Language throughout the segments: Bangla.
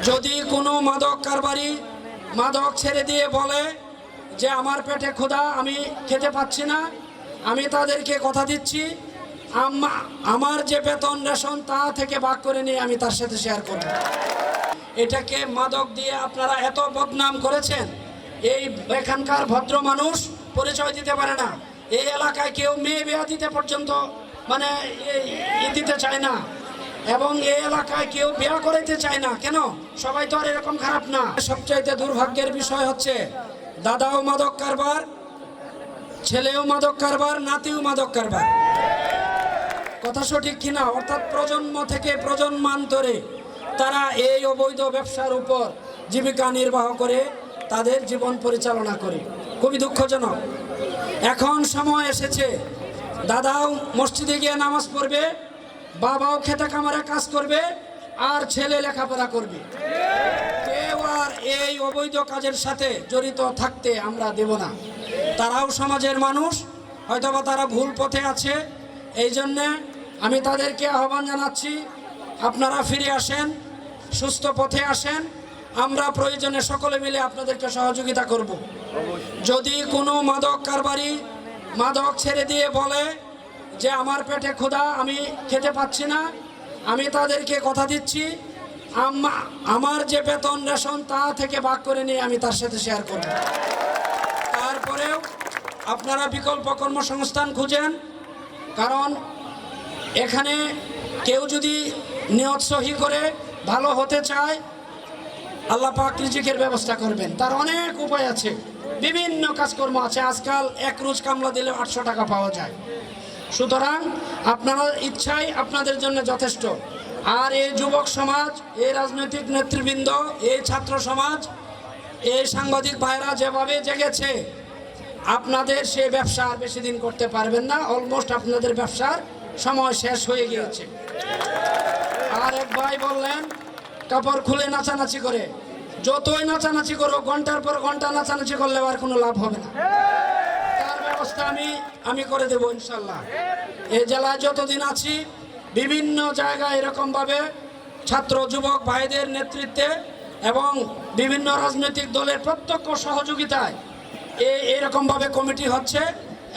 যদি কোনো মাদক কারবারি মাদক ছেড়ে দিয়ে বলে যে আমার পেটে ক্ষুধা, আমি খেতে পাচ্ছি না, আমি তাদেরকে কথা দিচ্ছি আমার যে বেতন রেশন তা থেকে ভাগ করে নিয়ে আমি তার সাথে শেয়ার করব। এটাকে মাদক দিয়ে আপনারা এত বদনাম করেছেন, এই এখানকার ভদ্র মানুষ পরিচয় দিতে পারে না। এই এলাকায় কেউ মেয়ে বিয়া দিতে পর্যন্ত মানে দিতে চায় না, এবং এই এলাকায় কেউ বিয়া করাইতে চায় না। কেন? সবাই তো আর এরকম খারাপ না। সবচাইতে দুর্ভাগ্যের বিষয় হচ্ছে দাদাও মাদক কারবার, ছেলেও মাদক কারবার, নাতিও মাদক কারবার। কথা সঠিক কিনা? অর্থাৎ প্রজন্ম থেকে প্রজন্মান্তরে তারা এই অবৈধ ব্যবসার উপর জীবিকা নির্বাহ করে তাদের জীবন পরিচালনা করে। খুবই দুঃখজনক। এখন সময় এসেছে দাদাও মসজিদে গিয়ে নামাজ পড়বে, বাবাও খেতে কামারে কাজ করবে, আর ছেলে লেখাপড়া করবে। কেউ আর এই অবৈধ কাজের সাথে জড়িত থাকতে আমরা দেব না। তারাও সমাজের মানুষ, হয়তোবা তারা ভুল পথে আছে। এই জন্যে আমি তাদেরকে আহ্বান জানাচ্ছি, আপনারা ফিরে আসেন, সুস্থ পথে আসেন। আমরা প্রয়োজনে সকলে মিলে আপনাদেরকে সহযোগিতা করব। যদি কোনো মাদক কারবারি মাদক ছেড়ে দিয়ে বলে যে আমার পেটে ক্ষুধা, আমি খেতে পাচ্ছি না, আমি তাদেরকে কথা দিচ্ছি আমার যে বেতন রেশন তা থেকে ভাগ করে নিয়ে আমি তার সাথে শেয়ার করব। তারপরেও আপনারা বিকল্প কর্মসংস্থান খুঁজেন, কারণ এখানে কেউ যদি নিয়ত সহি করে ভালো হতে চায়, আল্লাহ পাক রিজিকের ব্যবস্থা করবেন। তার অনেক উপায় আছে, বিভিন্ন কাজকর্ম আছে। আজকাল এক রোজ কামলা দিলে 800 টাকা পাওয়া যায়। সুতরাং আপনারা ইচ্ছাই আপনাদের জন্য যথেষ্ট। আর এই যুবক সমাজ, এই রাজনৈতিক নেতৃবৃন্দ, এই ছাত্র সমাজ, এই সাংবাদিক ভাইরা যেভাবে জেগেছে, আপনাদের সেই ব্যবসা আর বেশি দিন করতে পারবেন না। অলমোস্ট আপনাদের ব্যবসার সময় শেষ হয়ে গিয়েছে। আর এক ভাই বললেন কাপড় খুলে নাচানাচি করে। যতই নাচানাচি করো, ঘন্টার পর ঘন্টা নাচানাচি করলে আর কোনো লাভ হবে না। তার ব্যবস্থা আমি করে দেবো ইনশাল্লাহ। এই জেলায় যতদিন আছি বিভিন্ন জায়গায় এরকমভাবে ছাত্র যুবক ভাইদের নেতৃত্বে এবং বিভিন্ন রাজনৈতিক দলের প্রত্যক্ষ সহযোগিতায় এরকমভাবে কমিটি হচ্ছে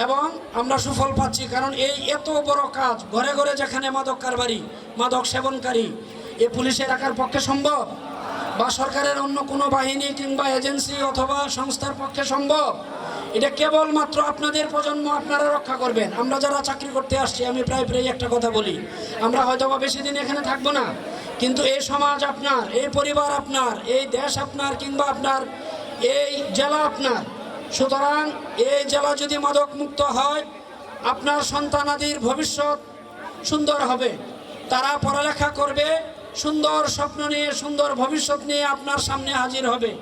এবং আমরা সুফল পাচ্ছি। কারণ এই এত বড় কাজ, ঘরে ঘরে যেখানে মাদক কারবারি, মাদক সেবনকারী, এ পুলিশে রাখার পক্ষে সম্ভব, বা সরকারের অন্য কোনো বাহিনী কিংবা এজেন্সি অথবা সংস্থার পক্ষে সম্ভব? এটা কেবলমাত্র আপনাদের প্রজন্ম আপনারা রক্ষা করবেন। আমরা যারা চাকরি করতে আসছি, আমি প্রায় একটা কথা বলি, আমরা হয়তো বা বেশি দিন এখানে থাকবো না, কিন্তু এই সমাজ আপনার, এই পরিবার আপনার, এই দেশ আপনার, কিংবা আপনার এই জেলা আপনার। সুতরাং এই জেলা যদি মাদক মুক্ত হয়, আপনার সন্তানাদির ভবিষ্যৎ সুন্দর হবে। তারা পড়ালেখা করবে, সুন্দর স্বপ্ন নিয়ে, সুন্দর ভবিষ্যৎ নিয়ে আপনার সামনে হাজির হবে।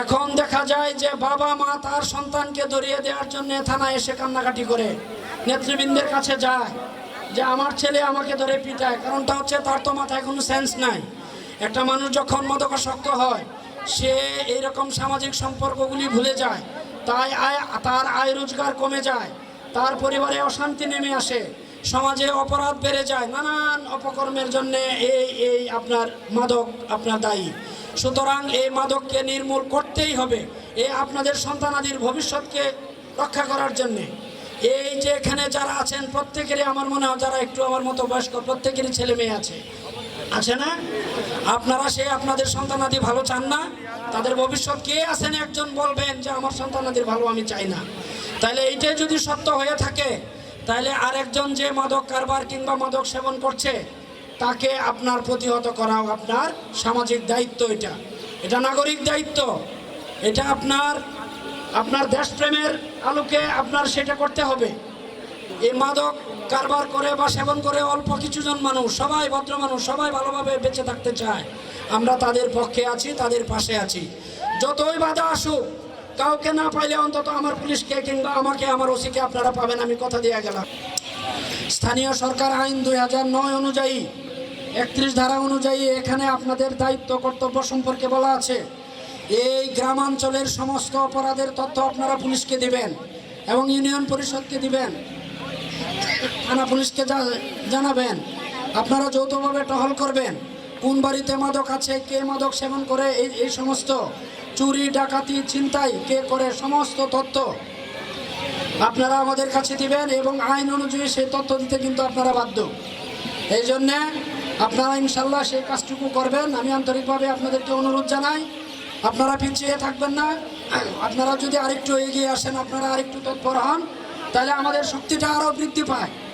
এখন দেখা যায় যে বাবা মা তার সন্তানকে ধরিয়ে দেওয়ার জন্য থানায় এসে কান্নাকাটি করে, নেতৃবৃন্দের কাছে যায় যে আমার ছেলে আমাকে ধরে পিটায়। কারণটা হচ্ছে তার তো মাথায় কোনো সেন্স নাই। একটা মানুষ যখন মাদকাসক্ত হয়, সে এইরকম সামাজিক সম্পর্কগুলি ভুলে যায়, তাই তার আয় রোজগার কমে যায়, তার পরিবারে অশান্তি নেমে আসে, সমাজে অপরাধ বেড়ে যায়, নানান অপকর্মের জন্য এই আপনার মাদক আপনার দায়ী। সুতরাং এই মাদককে নির্মূল করতেই হবে, এই আপনাদের সন্তানাদির ভবিষ্যৎকে রক্ষা করার জন্যে। এই যে এখানে যারা আছেন প্রত্যেকেরই আমার মনে হয়, যারা একটু আমার মতো বয়স্ক, প্রত্যেকেরই ছেলে মেয়ে আছে না? আপনারা আপনাদের সন্তানাদি ভালো চান না? তাদের ভবিষ্যৎ কে আছেন একজন বলবেন যে আমার সন্তানাদির ভালো আমি চাই না? তাহলে এইটাই যদি সত্য হয়ে থাকে, তাহলে আরেকজন যে মাদক কারবার কিংবা মাদক সেবন করছে তাকে আপনার প্রতিহত করাও আপনার সামাজিক দায়িত্ব। এটা নাগরিক দায়িত্ব। এটা আপনার দেশপ্রেমের আলোকে আপনার সেটা করতে হবে। এই মাদক কারবার করে বা সেবন করে অল্প কিছুজন মানুষ, সবাই ভদ্র মানুষ, সবাই ভালোভাবে বেঁচে থাকতে চায়। আমরা তাদের পক্ষে আছি, তাদের পাশে আছি। যতই বাধা আসুক, কাউকে না পাইলে অন্তত আমার পুলিশকে কিংবা আমাকে, আমার ওসিকে আপনারা পাবেন, আমি কথা দিয়ে গেলাম। স্থানীয় সরকার আইন 2009 অনুযায়ী 31 ধারা অনুযায়ী এখানে আপনাদের দায়িত্ব কর্তব্য সম্পর্কে বলা আছে। এই গ্রামাঞ্চলের সমস্ত অপরাধের তথ্য আপনারা পুলিশকে দিবেন এবং ইউনিয়ন পরিষদকে দিবেন, থানা পুলিশকে জানাবেন। আপনারা যৌথভাবে টহল করবেন, কোন বাড়িতে মাদক আছে, কে মাদক সেবন করে, এই সমস্ত চুরি ডাকাতি ছিনতাই কে করে, সমস্ত তথ্য আপনারা আমাদের কাছে দিবেন এবং আইন অনুযায়ী সেই তথ্য দিতে কিন্তু আপনারা বাধ্য। এই জন্যে আপনারা ইনশাল্লাহ সেই কাজটুকু করবেন। আমি আন্তরিকভাবে আপনাদেরকে অনুরোধ জানাই, আপনারা পিছিয়ে থাকবেন না। আপনারা যদি আরেকটু এগিয়ে আসেন, আপনারা আরেকটু তৎপর হন, তাহলে আমাদের শক্তিটা আরও বৃদ্ধি পায়।